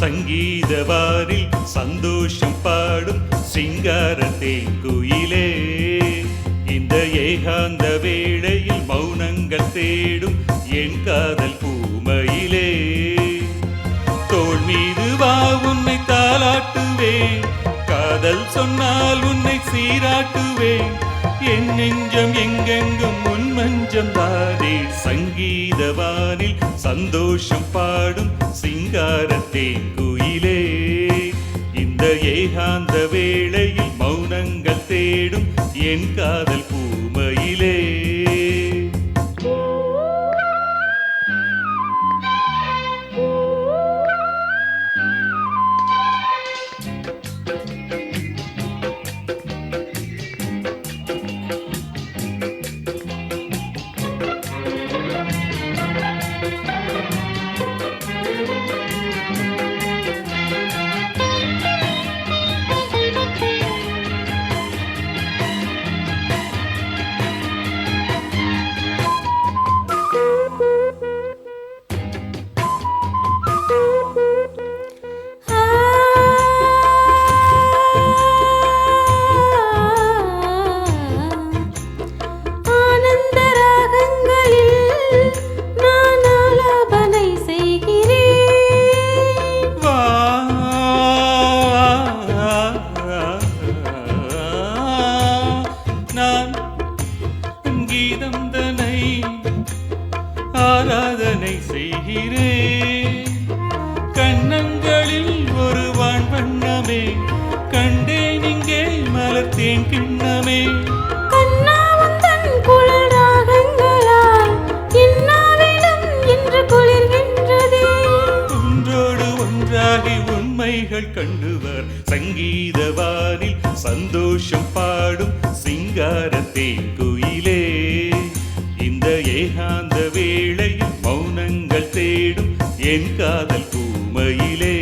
சங்கீதவாரில் சந்தோஷம் பாடும் சிங்கார தேங்குயிலே, இந்த ஏகாந்த வேளையில் மௌனங்கள் தேடும் என் காதல் பூமையிலே. தோள் மீது வா உன்னை தாலாட்டுவேன், காதல் சொன்னால் உன்னை சீராட்டுவேன், என் நெஞ்சம் எங்கெங்கும் உன் மஞ்சம் தானே. சங்கீதவானில் சந்தோஷம் பாடும் சிங்கார தேங்குயிலே, இந்த ஏகாந்த வேளையில் மௌனங்கள் தேடும் என் காதல் பூமையிலே. ஆராதனை செய்கிறேன், கண்ணங்களில் ஒரு வான் வண்ணமே கண்டேன் இங்கே மலர்த்தேன் கிண்ணமே. ஒன்றோடு ஒன்றாகி உண்மைகள் கண்டுவர் சங்கீதவானில் சந்தோஷம் பாடும் சிங்கார தேங்குயிலே, இந்த ஏகாந்த வேளையில் மௌனங்கள் தேடும் என் காதல் பூமையிலே.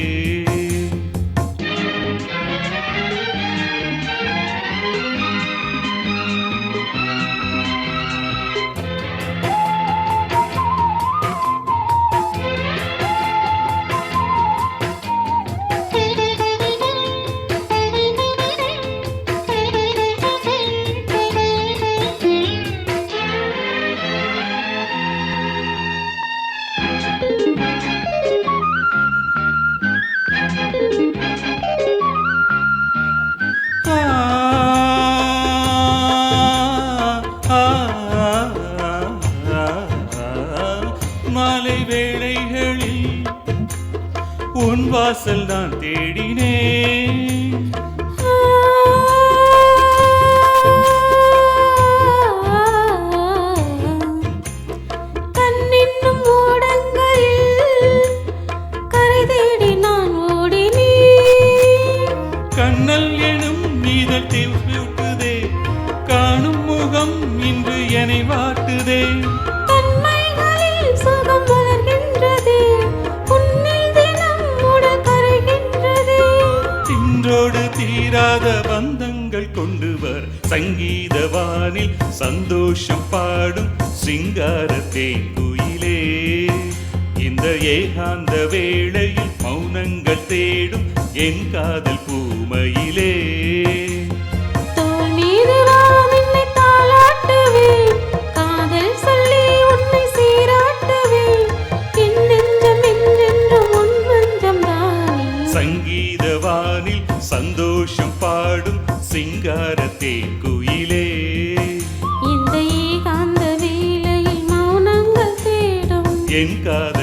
மாலை வேளைகளில் உன் வாசல் நான் தேடினேன், கண்ணின்னும் ஓடங்களில் கரை தேடி நான் ஓடினேன். கண்ணல் எனும் நீதல் தீவுட்டுதே, காணும் முகம் இன்று என்னை வாட்டுதே. இன்றோடு தீராத பந்தங்கள் கொண்டுவர் சங்கீதவானில் சந்தோஷம் பாடும் சிங்கார தேங்குயிலே, இந்த ஏகாந்த வேளையில் மௌனங்கள் தேடும் என் காதல் பூமையிலே. சங்கீதவானில் சந்தோஷம் பாடும் சிங்கார தேங்குயிலே, இந்த ஏகாந்த வேளையில் மௌனங்கள் தேடும் என் காதல்